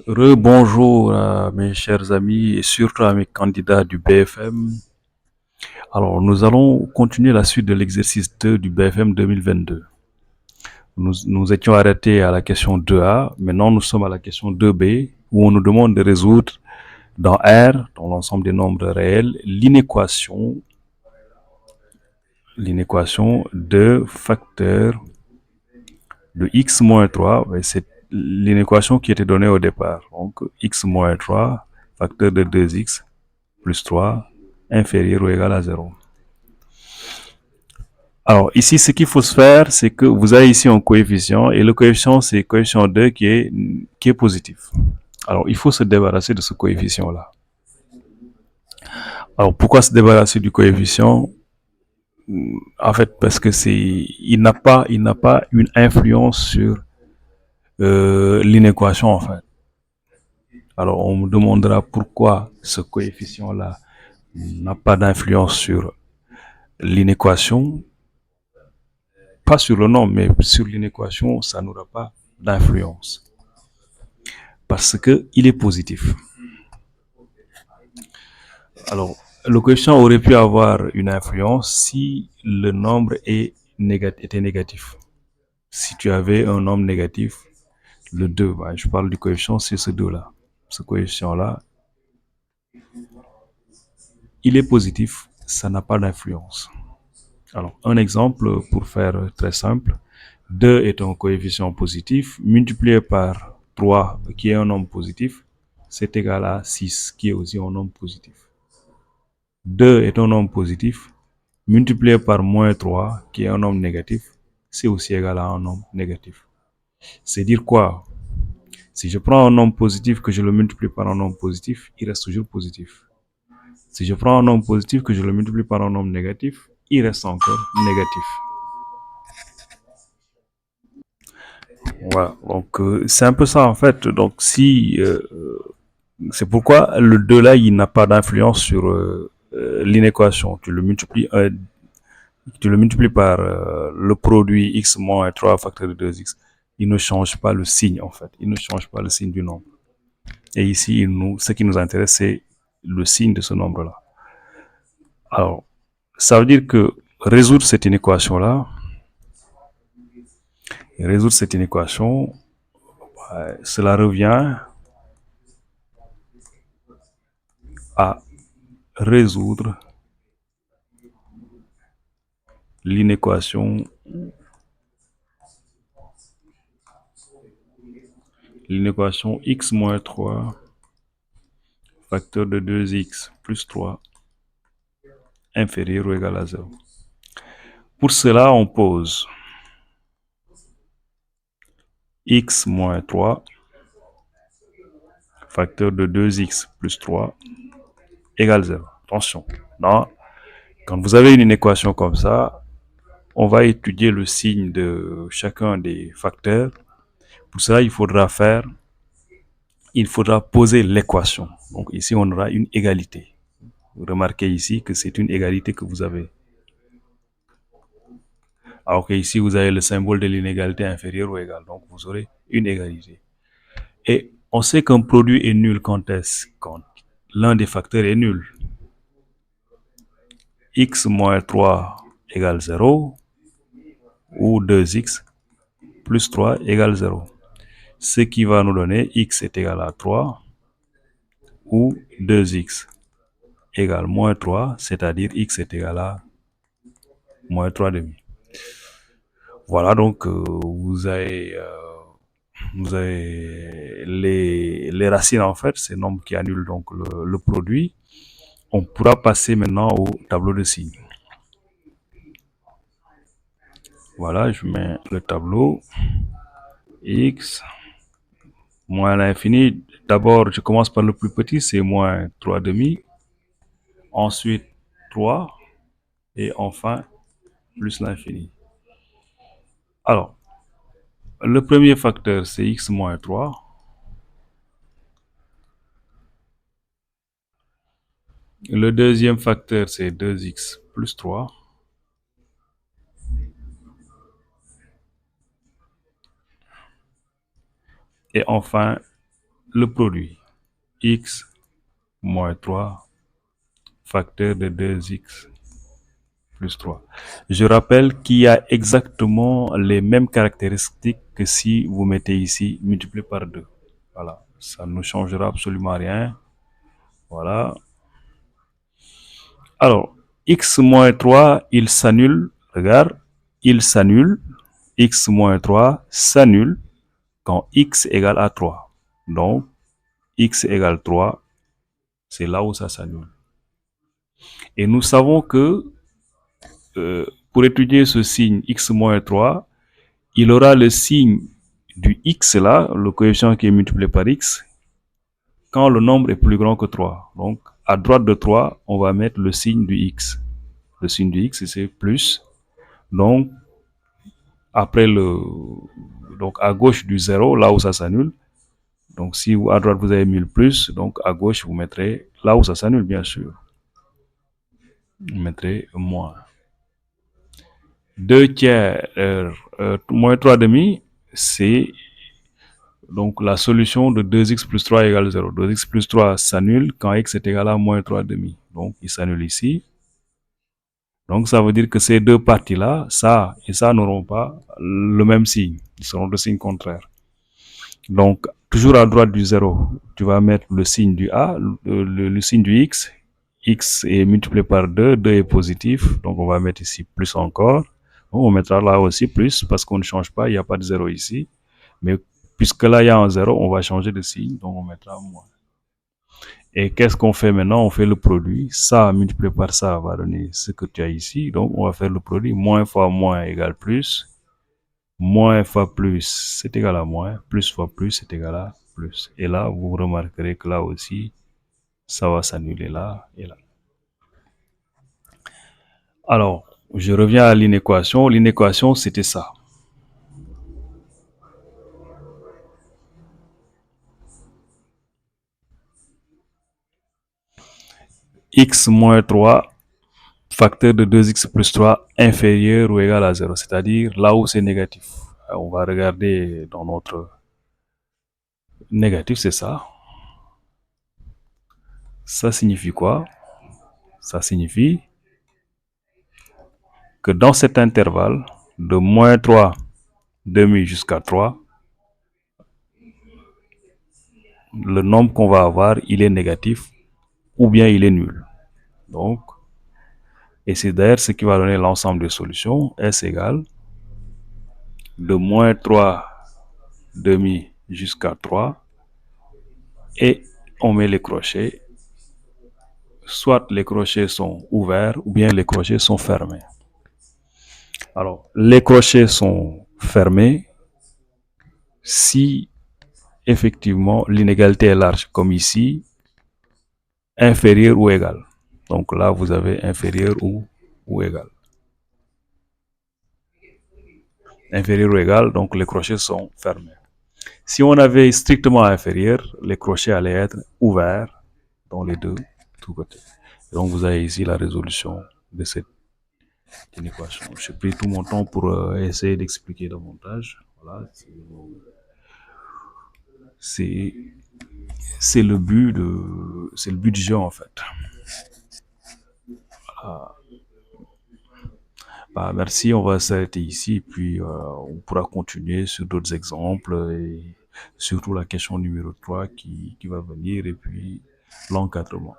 Rebonjour à mes chers amis et surtout à mes candidats du BFM. Alors, nous allons continuer la suite de l'exercice 2 du BFM 2022. Nous étions arrêtés à la question 2A, maintenant nous sommes à la question 2B où on nous demande de résoudre dans R, dans l'ensemble des nombres réels, l'inéquation de facteur de x moins 3, c'est l'inéquation qui était donnée au départ. Donc, x moins 3, facteur de 2x, plus 3 inférieur ou égal à 0. Alors ici, ce qu'il faut se faire, c'est que vous avez ici un coefficient et le coefficient, c'est coefficient 2 qui est positif. Alors il faut se débarrasser de ce coefficient-là. Alors pourquoi se débarrasser du coefficient? En fait, parce que il n'a pas une influence sur l'inéquation en fait. Alors on me demandera pourquoi ce coefficient-là n'a pas d'influence sur l'inéquation. Pas sur le nombre, mais sur l'inéquation, ça n'aura pas d'influence. Parce qu'il est positif. Alors, le coefficient aurait pu avoir une influence si le nombre était négatif. Si tu avais un nombre négatif, le 2, je parle du coefficient, c'est ce 2-là. Ce coefficient-là, il est positif, ça n'a pas d'influence. Alors, un exemple pour faire très simple. 2 est un coefficient positif multiplié par 3 qui est un nombre positif, c'est égal à 6 qui est aussi un nombre positif. 2 est un nombre positif multiplié par moins 3 qui est un nombre négatif, c'est aussi égal à un nombre négatif. C'est dire quoi? Si je prends un nombre positif que je le multiplie par un nombre positif, il reste toujours positif. Si je prends un nombre positif que je le multiplie par un nombre négatif, il reste encore négatif. Voilà, donc c'est un peu ça en fait. Donc si c'est pourquoi le 2 là, il n'a pas d'influence sur l'inéquation. Tu le multiplies par le produit x moins 3 facteur de 2x. Il ne change pas le signe en fait. Il ne change pas le signe du nombre. Et ici, ce qui nous intéresse, c'est le signe de ce nombre-là. Alors, ça veut dire que résoudre cette inéquation-là, cela revient à résoudre l'inéquation x moins 3 facteur de 2x plus 3 inférieur ou égal à 0. Pour cela, on pose x moins 3 facteur de 2x plus 3 égale 0. Attention, non, quand vous avez une équation comme ça, on va étudier le signe de chacun des facteurs. Pour cela, il faudra poser l'équation. Donc ici, on aura une égalité. Vous remarquez ici que c'est une égalité que vous avez. Alors qu'ici, vous avez le symbole de l'inégalité inférieure ou égale. Donc vous aurez une égalité. Et on sait qu'un produit est nul quand est-ce? Quand l'un des facteurs est nul. X moins 3 égale 0 ou 2x plus 3 égale 0. Ce qui va nous donner x est égal à 3 ou 2x égale moins 3, c'est-à-dire x est égal à moins 3 demi. Voilà, donc vous avez les racines en fait, ces nombres qui annulent donc le produit. On pourra passer maintenant au tableau de signes. Voilà, je mets le tableau x moins l'infini. D'abord, je commence par le plus petit, c'est moins 3 demi. Ensuite, 3. Et enfin, plus l'infini. Alors, le premier facteur, c'est x moins 3. Le deuxième facteur, c'est 2x plus 3. Et enfin, le produit x moins 3 facteur de 2x plus 3. Je rappelle qu'il y a exactement les mêmes caractéristiques que si vous mettez ici multiplié par 2. Voilà, ça ne changera absolument rien. Voilà. Alors, x moins 3, il s'annule. Regarde, il s'annule. X moins 3 s'annule quand x égale à 3. Donc, x égale 3, c'est là où ça s'annule. Et nous savons que pour étudier ce signe x moins 3, il aura le signe du x là, le coefficient qui est multiplié par x, quand le nombre est plus grand que 3. Donc, à droite de 3, on va mettre le signe du x. Le signe du x, c'est plus. Donc, après donc à gauche du 0, là où ça s'annule. Donc, si à droite vous avez mis le plus, donc à gauche vous mettrez là où ça s'annule, bien sûr. Vous mettrez moins. 2 tiers moins 3 demi, c'est donc la solution de 2x plus 3 égale 0. 2x plus 3 s'annule quand x est égal à moins 3 demi. Donc, il s'annule ici. Donc, ça veut dire que ces deux parties-là, ça et ça n'auront pas le même signe. Ils seront de signe contraire. Donc, toujours à droite du 0, tu vas mettre le signe du A, le signe du X. X est multiplié par 2, 2 est positif. Donc, on va mettre ici plus encore. On mettra là aussi plus parce qu'on ne change pas, il n'y a pas de 0 ici. Mais puisque là, il y a un 0, on va changer de signe. Donc, on mettra moins. Et qu'est-ce qu'on fait maintenant? On fait le produit. Ça multiplié par ça va donner ce que tu as ici. Donc, on va faire le produit. Moins fois moins égale plus. Moins fois plus, c'est égal à moins. Plus fois plus, c'est égal à plus. Et là, vous remarquerez que là aussi, ça va s'annuler là et là. Alors, je reviens à l'inéquation. L'inéquation, c'était ça. X moins 3 facteur de 2x plus 3 inférieur ou égal à 0, c'est-à-dire là où c'est négatif. On va regarder dans notre négatif, c'est ça. Ça signifie quoi? Ça signifie que dans cet intervalle de moins 3 demi jusqu'à 3, le nombre qu'on va avoir, il est négatif ou bien il est nul. Donc, et c'est d'ailleurs ce qui va donner l'ensemble des solutions. S égale de moins 3 demi jusqu'à 3 et on met les crochets. Soit les crochets sont ouverts ou bien les crochets sont fermés. Alors, les crochets sont fermés si effectivement l'inégalité est large, comme ici, inférieur ou égal. Donc là, vous avez inférieur ou égal. Inférieur ou égal, donc les crochets sont fermés. Si on avait strictement inférieur, les crochets allaient être ouverts dans les deux côtés. Donc vous avez ici la résolution de cette inéquation. J'ai pris tout mon temps pour essayer d'expliquer davantage. Voilà, c'est le but du jeu en fait. Bah, merci, on va s'arrêter ici, puis on pourra continuer sur d'autres exemples et surtout la question numéro 3 qui va venir et puis l'encadrement.